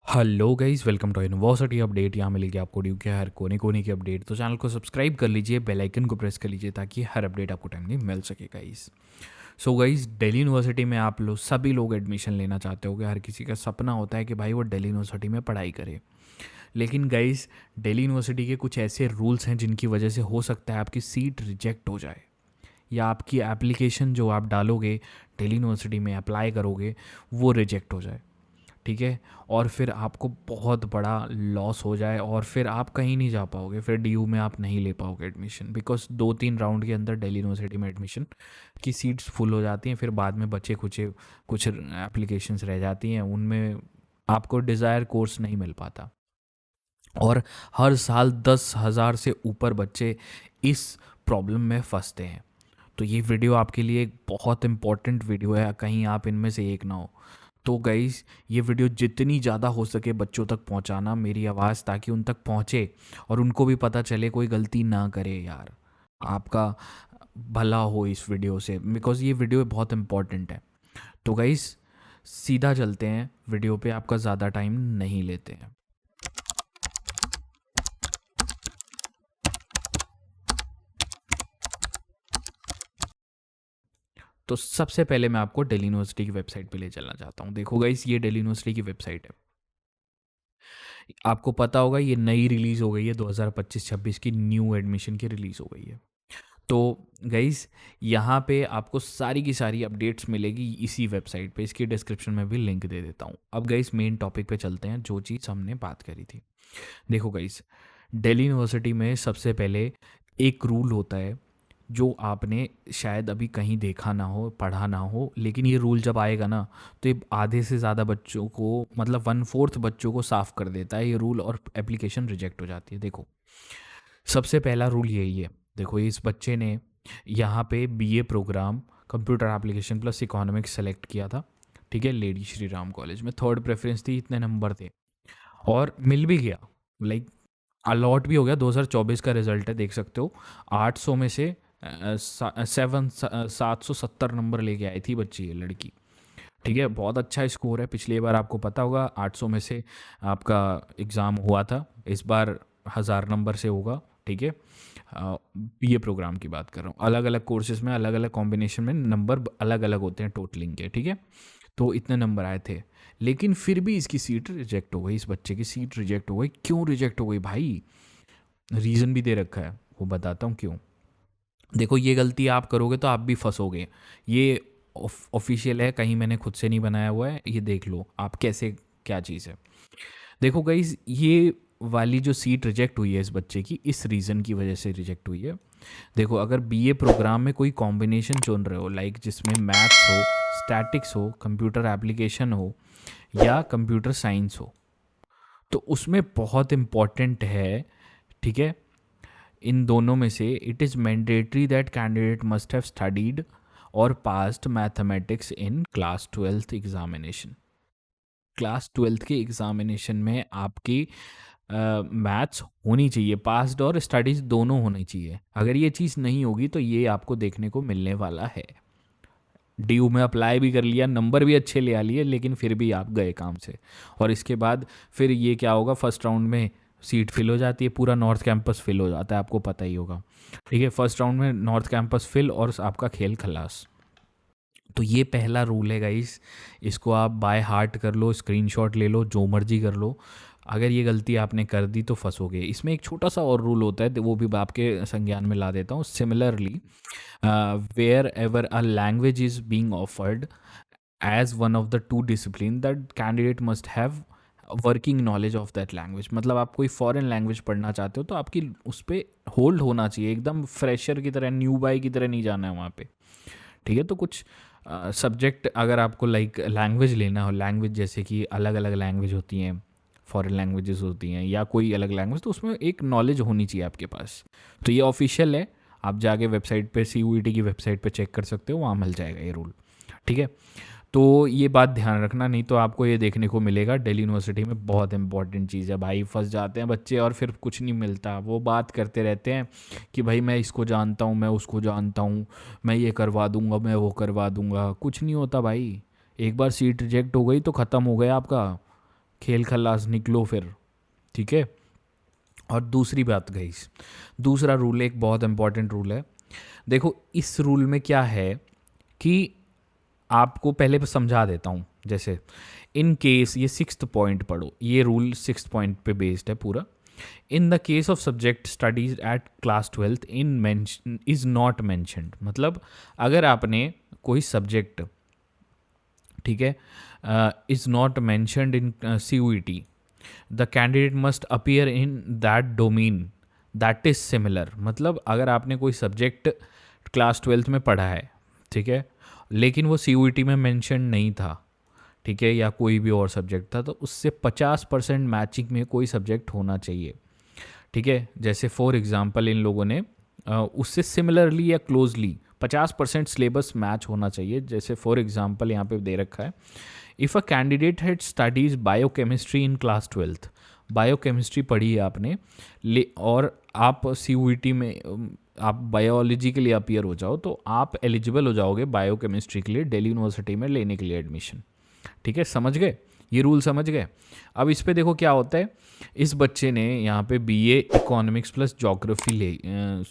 Hello guys, welcome to university update. यहाँ मिलेगी आपको ड्यू के हर कोने कोने की अपडेट। तो चैनल को सब्सक्राइब कर लीजिए, बेल आइकन को प्रेस कर लीजिए ताकि हर अपडेट आपको टाइमली मिल सके guys. So guys, Delhi university में आप लोग सभी लोग एडमिशन लेना चाहते होगे। हर किसी का सपना होता है कि भाई वो दिल्ली यूनिवर्सिटी में पढ़ाई करे। लेकिन गाइस, दिल्ली यूनिवर्सिटी के कुछ ऐसे रूल्स हैं जिनकी वजह से हो सकता है आपकी सीट रिजेक्ट हो जाए, या आपकी एप्लीकेशन जो आप डालोगे दिल्ली यूनिवर्सिटी में अप्लाई करोगे वो रिजेक्ट हो जाए। ठीक है, और फिर आपको बहुत बड़ा लॉस हो जाए और फिर आप कहीं नहीं जा पाओगे। फिर डीयू में आप नहीं ले पाओगे एडमिशन, बिकॉज 2-3 राउंड के अंदर दिल्ली यूनिवर्सिटी में एडमिशन की सीट्स फुल हो जाती हैं। फिर बाद में बचे कुछ एप्लीकेशंस रह जाती हैं, उनमें आपको डिज़ायर कोर्स नहीं मिल पाता। और हर साल 10,000 से ऊपर बच्चे इस प्रॉब्लम में फंसते हैं। तो ये वीडियो आपके लिए एक बहुत इंपॉर्टेंट वीडियो है, कहीं आप इनमें से एक ना हो। तो गाइस, ये वीडियो जितनी ज़्यादा हो सके बच्चों तक पहुंचाना, मेरी आवाज़ ताकि उन तक पहुंचे और उनको भी पता चले, कोई गलती ना करे यार। आपका भला हो इस वीडियो से, बिकॉज ये वीडियो बहुत इंपॉर्टेंट है। तो गाइस, सीधा चलते हैं वीडियो पे, आपका ज़्यादा टाइम नहीं लेते हैं। तो सबसे पहले मैं आपको दिल्ली यूनिवर्सिटी की वेबसाइट पे ले चलना चाहता हूँ। देखो गाइस, ये दिल्ली यूनिवर्सिटी की वेबसाइट है। आपको पता होगा ये नई रिलीज़ हो गई है, 2025-26 की न्यू एडमिशन की रिलीज़ हो गई है। तो गाइस, यहाँ पे आपको सारी की सारी अपडेट्स मिलेगी इसी वेबसाइट पे। इसकी डिस्क्रिप्शन में भी लिंक दे देता हूँ। अब गाइस, मेन टॉपिक पे चलते हैं, जो चीज़ हमने बात करी थी। देखो गाइस, दिल्ली यूनिवर्सिटी में सबसे पहले एक रूल होता है जो आपने शायद अभी कहीं देखा ना हो, पढ़ा ना हो, लेकिन ये रूल जब आएगा ना तो ये आधे से ज़्यादा बच्चों को, मतलब 1/4 बच्चों को साफ़ कर देता है ये रूल, और एप्लीकेशन रिजेक्ट हो जाती है। देखो, सबसे पहला रूल यही है। देखो, इस बच्चे ने यहाँ पे BA program computer application plus economics select किया था। ठीक है, लेडी श्री राम कॉलेज में थर्ड प्रेफरेंस थी, इतने नंबर थे और मिल भी गया। लाइक अलॉट भी हो गया। 2024 का रिजल्ट है, देख सकते हो। 800 में से 770 नंबर लेके आई थी बच्ची, ये लड़की। ठीक है, बहुत अच्छा स्कोर है। पिछली बार आपको पता होगा 800 में से आपका एग्ज़ाम हुआ था, इस बार 1000 नंबर से होगा। ठीक है, ये प्रोग्राम की बात कर रहा हूँ। अलग अलग कोर्सेज में अलग अलग कॉम्बिनेशन में नंबर अलग अलग होते हैं टोटलिंग के। ठीक है, तो इतने नंबर आए थे, लेकिन फिर भी इसकी सीट रिजेक्ट हो गई। इस बच्चे की सीट रिजेक्ट हो गई। क्यों रिजेक्ट हो गई भाई? रीज़न भी दे रखा है, वो बताता हूँ क्यों। देखो, ये गलती आप करोगे तो आप भी फंसोगे। ये ऑफिशियल है, कहीं मैंने खुद से नहीं बनाया हुआ है। ये देख लो आप कैसे, क्या चीज़ है। देखो गाइज, ये वाली जो सीट रिजेक्ट हुई है इस बच्चे की, इस रीज़न की वजह से रिजेक्ट हुई है। देखो, अगर बीए प्रोग्राम में कोई कॉम्बिनेशन चुन रहे हो, लाइक जिसमें मैथ्स हो, स्टैटिक्स हो, कंप्यूटर एप्लीकेशन हो, या कंप्यूटर साइंस हो, तो उसमें बहुत इम्पॉर्टेंट है। ठीक है, इन दोनों में से it is mandatory that candidate must have studied और passed mathematics in class 12th examination. Class 12th के एग्जामिनेशन में आपकी मैथ्स होनी चाहिए, पास्ड और स्टडीज़ दोनों होनी चाहिए। अगर ये चीज़ नहीं होगी तो ये आपको देखने को मिलने वाला है। डीयू में अप्लाई भी कर लिया, नंबर भी अच्छे ले आ लिए, लेकिन फिर भी आप गए काम से। और इसके बाद फिर ये क्या होगा, फर्स्ट राउंड में सीट फिल हो जाती है, पूरा नॉर्थ कैंपस फिल हो जाता है, आपको पता ही होगा। ठीक है, फर्स्ट राउंड में नॉर्थ कैंपस फिल और आपका खेल खलास। तो ये पहला रूल है गाइस, इसको आप बाय हार्ट कर लो, स्क्रीनशॉट ले लो, जो मर्जी कर लो। अगर ये गलती आपने कर दी तो फंसोगे। इसमें एक छोटा सा और रूल होता है, तो वो भी आपके संज्ञान में ला देता हूँ। Similarly, wherever a language is being offered as one of the two discipline, that candidate must have working knowledge of that language. मतलब आप कोई फॉरेन लैंग्वेज पढ़ना चाहते हो तो आपकी उस पर होल्ड होना चाहिए, एकदम फ्रेशर की तरह, न्यू बाई की तरह नहीं जाना है वहाँ पे। ठीक है, तो कुछ सब्जेक्ट अगर आपको लाइक लैंग्वेज लेना हो, लैंग्वेज जैसे कि अलग अलग लैंग्वेज होती हैं, फॉरेन लैंग्वेजेस होती हैं, या कोई अलग लैंग्वेज, तो उसमें एक नॉलेज होनी चाहिए आपके पास। तो ये ऑफिशियल है, आप जाके वेबसाइट पे, CUET की वेबसाइट पे चेक कर सकते हो, वहाँ मिल जाएगा ये रूल। ठीक है, तो ये बात ध्यान रखना, नहीं तो आपको ये देखने को मिलेगा दिल्ली यूनिवर्सिटी में। बहुत इंपॉर्टेंट चीज़ है भाई, फंस जाते हैं बच्चे और फिर कुछ नहीं मिलता। वो बात करते रहते हैं कि भाई मैं इसको जानता हूँ, मैं उसको जानता हूँ, मैं ये करवा दूंगा, मैं वो करवा दूंगा। कुछ नहीं होता भाई, एक बार सीट रिजेक्ट हो गई तो ख़त्म हो गया आपका। खेल खल्लास निकलो फिर, ठीक है। और दूसरी बात गाइस, दूसरा रूल एक बहुत इंपॉर्टेंट रूल है। देखो इस रूल में क्या है कि आपको पहले समझा देता हूँ। जैसे इन केस, ये 6th पॉइंट पढ़ो, ये रूल 6th पॉइंट पे बेस्ड है पूरा। In the case of subject studies at class 12 in is not mentioned, मतलब अगर आपने कोई सब्जेक्ट, ठीक है, is not mentioned in CUET, the candidate must appear in that domain that is similar. मतलब अगर आपने कोई सब्जेक्ट क्लास 12th में पढ़ा है, ठीक है, लेकिन वो CUET में मेंशन नहीं था, ठीक है, या कोई भी और सब्जेक्ट था, तो उससे 50% मैचिंग में कोई सब्जेक्ट होना चाहिए, ठीक है। जैसे फॉर एग्जांपल इन लोगों ने उससे सिमिलरली या क्लोजली 50% सिलेबस मैच होना चाहिए। जैसे फॉर एग्जांपल यहाँ पे दे रखा है, if a candidate had studies biochemistry in class 12th, biochemistry पढ़ी है आपने और आप CUET में आप बायोलॉजी के लिए अपीयर हो जाओ, तो आप एलिजिबल हो जाओगे बायोकेमिस्ट्री के लिए दिल्ली यूनिवर्सिटी में लेने के लिए एडमिशन, ठीक है। समझ गए, ये रूल समझ गए। अब इस पे देखो क्या होता है, इस बच्चे ने यहाँ पे BA economics plus geography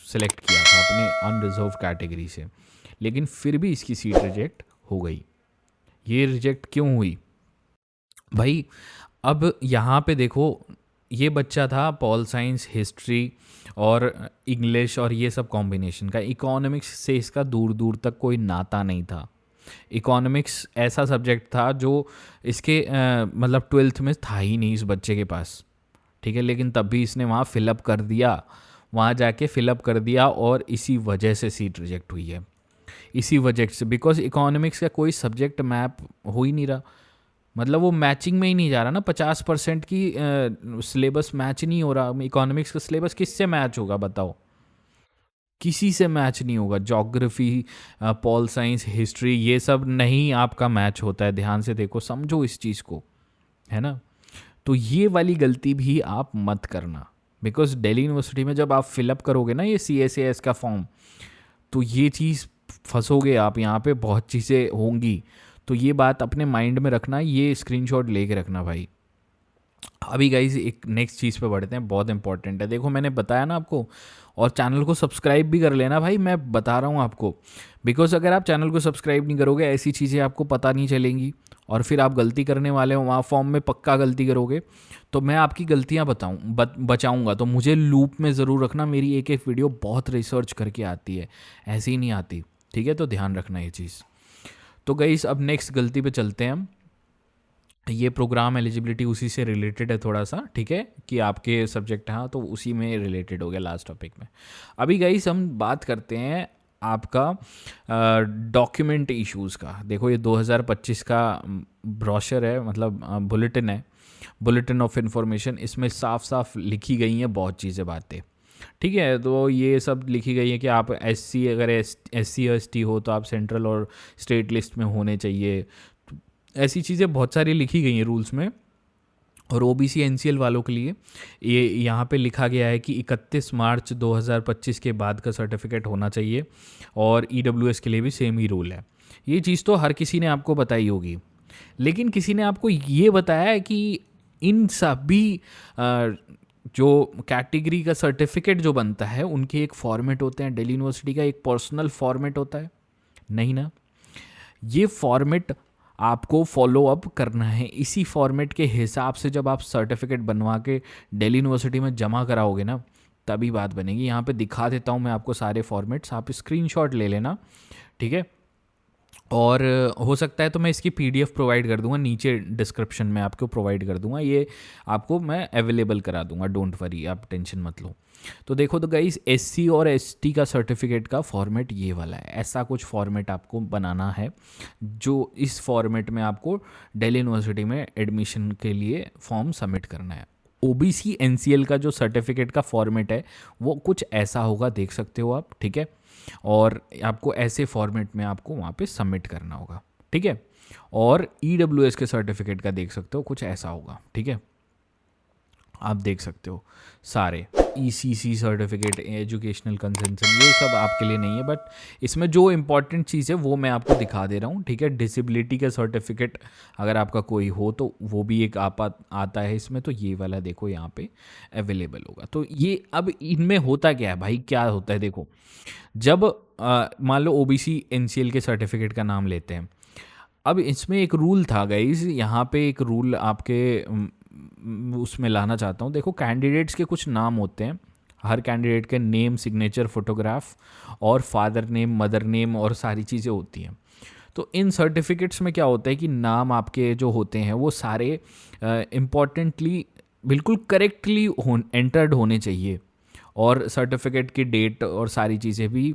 select किया था अपने अनरिजर्व कैटेगरी से, लेकिन फिर भी इसकी सीट रिजेक्ट हो गई। ये रिजेक्ट क्यों हुई भाई? अब यहाँ पे देखो, ये बच्चा था पॉल साइंस, हिस्ट्री और इंग्लिश और ये सब कॉम्बिनेशन का, इकोनॉमिक्स से इसका दूर दूर तक कोई नाता नहीं था। इकोनॉमिक्स ऐसा सब्जेक्ट था जो इसके मतलब 12th में था ही नहीं इस बच्चे के पास, ठीक है, लेकिन तब भी इसने वहाँ फिलअप कर दिया, वहाँ जाके फिलअप कर दिया और इसी वजह से सीट रिजेक्ट हुई है, इसी वजह से, बिकॉज इकोनॉमिक्स का कोई सब्जेक्ट मैप हो ही नहीं रहा, मतलब वो मैचिंग में ही नहीं जा रहा ना। 50% की सिलेबस मैच नहीं हो रहा। इकोनॉमिक्स का सिलेबस किससे मैच होगा बताओ? किसी से मैच नहीं होगा। ज्योग्राफी, पॉल साइंस, हिस्ट्री, ये सब नहीं आपका मैच होता है। ध्यान से देखो, समझो इस चीज़ को, है ना। तो ये वाली गलती भी आप मत करना, बिकॉज दिल्ली यूनिवर्सिटी में जब आप फिलअप करोगे ना ये CSAS का फॉर्म, तो ये चीज़ फंसोगे आप, यहाँ पे बहुत चीज़ें होंगी। तो ये बात अपने माइंड में रखना, ये स्क्रीनशॉट लेके रखना भाई। अभी गाइज एक नेक्स्ट चीज़ पे बढ़ते हैं, बहुत इंपॉर्टेंट है। देखो मैंने बताया ना आपको, और चैनल को सब्सक्राइब भी कर लेना भाई, मैं बता रहा हूँ आपको, बिकॉज अगर आप चैनल को सब्सक्राइब नहीं करोगे ऐसी चीज़ें आपको पता नहीं चलेंगी, और फिर आप गलती करने वाले हो वहाँ फॉर्म में, पक्का गलती करोगे। तो मैं आपकी गलतियाँ बचाऊँगा, तो मुझे लूप में ज़रूर रखना। मेरी एक एक वीडियो बहुत रिसर्च करके आती है, ऐसी ही नहीं आती, ठीक है। तो ध्यान रखना ये चीज़। तो गाइस अब नेक्स्ट गलती पे चलते हैं हम। ये प्रोग्राम एलिजिबिलिटी उसी से रिलेटेड है थोड़ा सा, ठीक है, कि आपके सब्जेक्ट, हाँ, तो उसी में रिलेटेड हो गया लास्ट टॉपिक में। अभी गाइस हम बात करते हैं आपका डॉक्यूमेंट इश्यूज़ का। देखो ये 2025 का ब्रोशर है, मतलब बुलेटिन है, बुलेटिन ऑफ इंफॉर्मेशन। इसमें साफ साफ लिखी गई हैं बहुत चीज़ें, बातें, ठीक है। तो ये सब लिखी गई है कि आप SC, अगर SC और ST हो तो आप सेंट्रल और स्टेट लिस्ट में होने चाहिए। ऐसी चीज़ें बहुत सारी लिखी गई हैं रूल्स में। और OBC NCL वालों के लिए ये यहाँ पे लिखा गया है कि 31 मार्च 2025 के बाद का सर्टिफिकेट होना चाहिए, और EWS के लिए भी सेम ही रूल है। ये चीज़ तो हर किसी ने आपको बताई होगी, लेकिन किसी ने आपको ये बताया है कि इन सभी जो कैटेगरी का सर्टिफिकेट जो बनता है उनके एक फॉर्मेट होते हैं, दिल्ली यूनिवर्सिटी का एक पर्सनल फॉर्मेट होता है? नहीं ना, ये फॉर्मेट आपको फॉलो अप करना है। इसी फॉर्मेट के हिसाब से जब आप सर्टिफिकेट बनवा के दिल्ली यूनिवर्सिटी में जमा कराओगे ना, तभी बात बनेगी। यहाँ पे दिखा देता हूँ मैं आपको सारे फॉर्मेट्स, आप स्क्रीनशॉट ले लेना, ठीक है। और हो सकता है तो मैं इसकी PDF प्रोवाइड कर दूंगा, नीचे डिस्क्रिप्शन में आपको प्रोवाइड कर दूंगा, ये आपको मैं अवेलेबल करा दूंगा, डोंट वरी, आप टेंशन मत लो। तो देखो तो गाइस, SC और ST का सर्टिफिकेट का फॉर्मेट ये वाला है। ऐसा कुछ फॉर्मेट आपको बनाना है, जो इस फॉर्मेट में आपको दिल्ली यूनिवर्सिटी में एडमिशन के लिए फॉर्म सबमिट करना है। OBC NCL का जो सर्टिफिकेट का फॉर्मेट है वो कुछ ऐसा होगा, देख सकते हो आप, ठीक है। और आपको ऐसे फॉर्मेट में आपको वहाँ पे सबमिट करना होगा, ठीक है। और EWS के सर्टिफिकेट का देख सकते हो कुछ ऐसा होगा, ठीक है। आप देख सकते हो सारे ईसीसी सर्टिफिकेट, एजुकेशनल कंसेंसन, ये सब आपके लिए नहीं है, बट इसमें जो इम्पॉर्टेंट चीज़ है वो मैं आपको दिखा दे रहा हूँ, ठीक है। डिसेबिलिटी का सर्टिफिकेट अगर आपका कोई हो तो वो भी एक आता है इसमें, तो ये वाला देखो यहाँ पे अवेलेबल होगा। तो ये अब इनमें होता क्या है भाई, क्या होता है देखो, जब मान लो ओबीसी एनसीएल के सर्टिफिकेट का नाम लेते हैं, अब इसमें एक रूल था गाइज, यहाँ पे एक रूल आपके उसमें लाना चाहता हूँ। देखो कैंडिडेट्स के कुछ नाम होते हैं, हर कैंडिडेट के नेम, सिग्नेचर, फोटोग्राफ और फादर नेम, मदर नेम और सारी चीज़ें होती हैं। तो इन सर्टिफिकेट्स में क्या होता है कि नाम आपके जो होते हैं वो सारे इम्पॉर्टेंटली बिल्कुल करेक्टली एंटर्ड होने चाहिए, और सर्टिफिकेट की डेट और सारी चीज़ें भी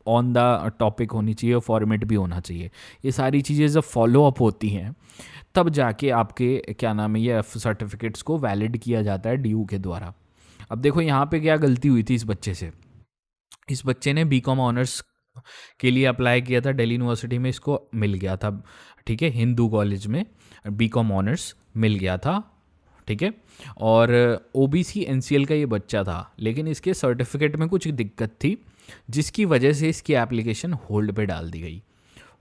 ऑन द टॉपिक होनी चाहिए, और फॉर्मेट भी होना चाहिए। ये सारी चीज़ें जब फॉलो अप होती हैं तब जाके आपके क्या नाम है ये सर्टिफिकेट्स को वैलिड किया जाता है डीयू के द्वारा। अब देखो यहाँ पे क्या गलती हुई थी इस बच्चे से, इस बच्चे ने बीकॉम ऑनर्स के लिए अप्लाई किया था दिल्ली यूनिवर्सिटी में, इसको मिल गया था, ठीक है, हिंदू कॉलेज में बीकॉम ऑनर्स मिल गया था, ठीक है। और ओबीसी एनसीएल का ये बच्चा था, लेकिन इसके सर्टिफिकेट में कुछ दिक्कत थी जिसकी वजह से इसकी एप्लीकेशन होल्ड पे डाल दी गई।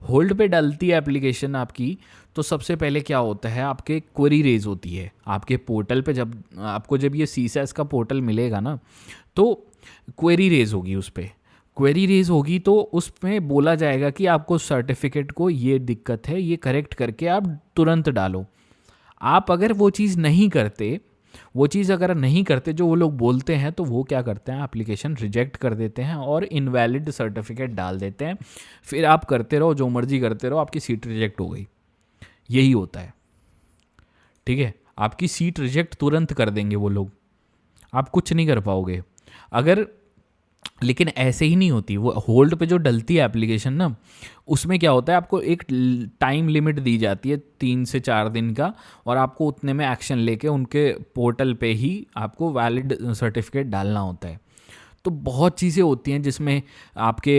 होल्ड पे डालती है एप्लीकेशन आपकी, तो सबसे पहले क्या होता है, आपके क्वेरी रेज होती है आपके पोर्टल पे। जब आपको जब ये सीसैस का पोर्टल मिलेगा ना, तो क्वेरी रेज होगी, उस पर क्वेरी रेज होगी, तो उसमें बोला जाएगा कि आपको सर्टिफिकेट को ये दिक्कत है, ये करेक्ट करके आप तुरंत डालो। आप अगर वो चीज़ नहीं करते, वो चीज़ अगर नहीं करते जो वो लोग बोलते हैं, तो वो क्या करते हैं, एप्लीकेशन रिजेक्ट कर देते हैं और इनवैलिड सर्टिफिकेट डाल देते हैं। फिर आप करते रहो, जो मर्जी करते रहो, आपकी सीट रिजेक्ट हो गई, यही होता है, ठीक है। आपकी सीट रिजेक्ट तुरंत कर देंगे वो लोग, आप कुछ नहीं कर पाओगे अगर। लेकिन ऐसे ही नहीं होती, वो होल्ड पे जो डलती है एप्लीकेशन ना, उसमें क्या होता है, आपको एक टाइम लिमिट दी जाती है 3 से 4 दिन का, और आपको उतने में एक्शन लेके उनके पोर्टल पे ही आपको वैलिड सर्टिफिकेट डालना होता है। तो बहुत चीज़ें होती हैं जिसमें आपके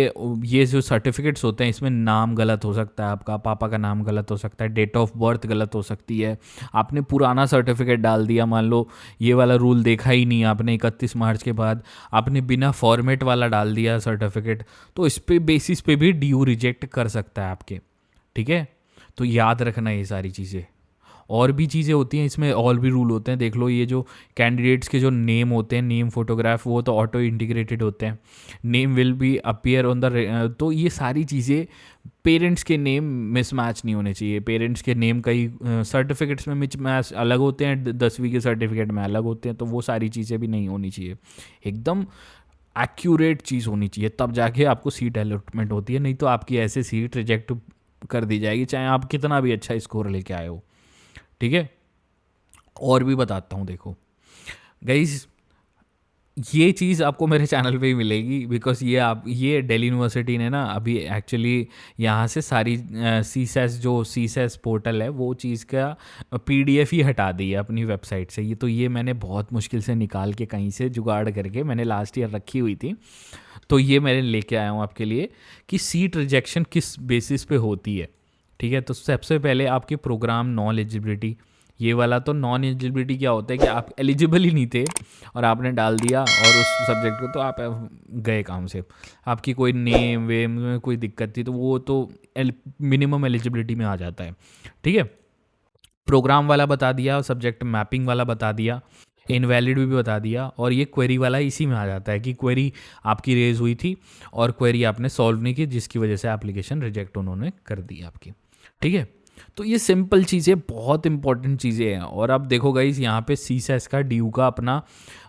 ये जो सर्टिफिकेट्स होते हैं, इसमें नाम गलत हो सकता है, आपका पापा का नाम गलत हो सकता है, डेट ऑफ बर्थ गलत हो सकती है, आपने पुराना सर्टिफिकेट डाल दिया, मान लो ये वाला रूल देखा ही नहीं आपने 31 मार्च के बाद, आपने बिना फॉर्मेट वाला डाल दिया सर्टिफिकेट, तो इस पे बेसिस पे भी डीयू रिजेक्ट कर सकता है आपके, ठीक है। तो याद रखना ये सारी चीज़ें। और भी चीज़ें होती हैं इसमें, और भी रूल होते हैं, देख लो ये जो कैंडिडेट्स के जो नेम होते हैं, नेम फोटोग्राफ, वो तो ऑटो इंटीग्रेटेड होते हैं, name will be appear on the, तो ये सारी चीज़ें, पेरेंट्स के नेम मिसमैच नहीं होने चाहिए, पेरेंट्स के नेम कई सर्टिफिकेट्स में मिसमैच अलग होते हैं, 10वीं के सर्टिफिकेट में अलग होते हैं, तो वो सारी चीज़ें भी नहीं होनी चाहिए, एकदम एक्यूरेट चीज़ होनी चाहिए, तब जाके आपको सीट अलॉटमेंट होती है, नहीं तो आपकी ऐसे सीट रिजेक्ट कर दी जाएगी, चाहे आप कितना भी अच्छा स्कोर लेके आए हो, ठीक है। और भी बताता हूँ, देखो गाइस, ये चीज़ आपको मेरे चैनल पे ही मिलेगी, बिकॉज ये दिल्ली यूनिवर्सिटी ने ना अभी एक्चुअली यहाँ से सारी सीसैस जो सीसैस पोर्टल है वो चीज़ का पीडीएफ ही हटा दी है अपनी वेबसाइट से। ये मैंने बहुत मुश्किल से निकाल के कहीं से जुगाड़ करके मैंने लास्ट ईयर रखी हुई थी, तो ये मैंने लेके आया हूँ आपके लिए कि सीट रिजेक्शन किस बेसिस पे होती है, ठीक है। तो सबसे पहले आपकी प्रोग्राम नॉन एलिजिबिलिटी, ये वाला तो नॉन एलिजिबिलिटी क्या होता है कि आप एलिजिबल ही नहीं थे और आपने डाल दिया और उस सब्जेक्ट को, तो आप गए काम से, आपकी कोई नेम वेम में कोई दिक्कत थी तो वो तो मिनिमम एलिजिबिलिटी में आ जाता है, ठीक है। प्रोग्राम वाला बता दिया, सब्जेक्ट मैपिंग वाला बता दिया, इनवैलिड भी बता दिया, और ये क्वेरी वाला इसी में आ जाता है कि क्वेरी आपकी रेज हुई थी और क्वेरी आपने सॉल्व नहीं की, जिसकी वजह से एप्लीकेशन रिजेक्ट उन्होंने कर दी आपकी, ठीक है। तो ये सिंपल चीज़ें बहुत इंपॉर्टेंट चीज़ें हैं। और अब देखो गाइस, यहाँ पे सीसैस का डीयू का अपना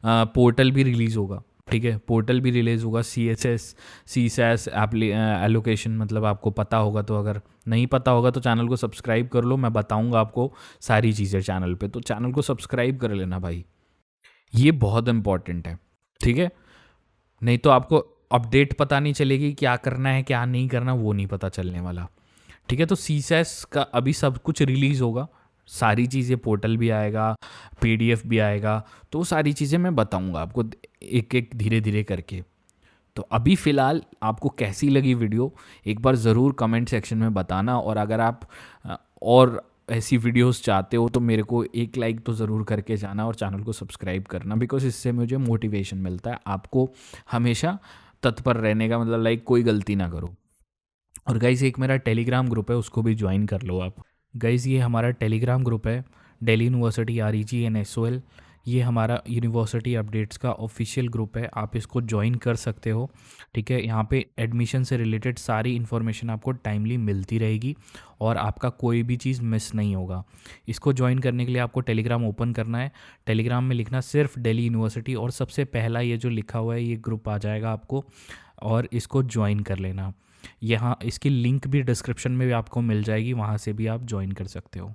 पोर्टल भी रिलीज़ होगा, ठीक है, पोर्टल भी रिलीज़ होगा, सीसैस एलोकेशन, मतलब आपको पता होगा, तो अगर नहीं पता होगा तो चैनल को सब्सक्राइब कर लो, मैं बताऊंगा आपको सारी चीज़ें चैनल पे, तो चैनल को सब्सक्राइब कर लेना भाई, ये बहुत इंपॉर्टेंट है, ठीक है। नहीं तो आपको अपडेट पता नहीं चलेगी, क्या करना है क्या नहीं करना वो नहीं पता चलने वाला, ठीक है। तो सीसैस का अभी सब कुछ रिलीज़ होगा, सारी चीज़ें, पोर्टल भी आएगा, पीडीएफ भी आएगा, तो सारी चीज़ें मैं बताऊंगा आपको एक एक धीरे धीरे करके। तो अभी फ़िलहाल आपको कैसी लगी वीडियो एक बार ज़रूर कमेंट सेक्शन में बताना, और अगर आप और ऐसी वीडियोस चाहते हो तो मेरे को एक लाइक तो ज़रूर करके जाना और चैनल को सब्सक्राइब करना, बिकॉज इससे मुझे मोटिवेशन मिलता है आपको हमेशा तत्पर रहने का, मतलब लाइक कोई गलती ना करो। और गाइज़ एक मेरा टेलीग्राम ग्रुप है, उसको भी ज्वाइन कर लो आप। गाइज़ ये हमारा टेलीग्राम ग्रुप है, दिल्ली यूनिवर्सिटी REGNSOL। ये हमारा यूनिवर्सिटी अपडेट्स का ऑफिशियल ग्रुप है, आप इसको ज्वाइन कर सकते हो। ठीक है, यहाँ पे एडमिशन से रिलेटेड सारी इन्फॉर्मेशन आपको टाइमली मिलती रहेगी और आपका कोई भी चीज़ मिस नहीं होगा। इसको ज्वाइन करने के लिए आपको टेलीग्राम ओपन करना है, टेलीग्राम में लिखना सिर्फ दिल्ली यूनिवर्सिटी और सबसे पहला ये जो लिखा हुआ है ये ग्रुप आ जाएगा आपको, और इसको ज्वाइन कर लेना। यहाँ इसकी लिंक भी डिस्क्रिप्शन में भी आपको मिल जाएगी, वहाँ से भी आप ज्वाइन कर सकते हो।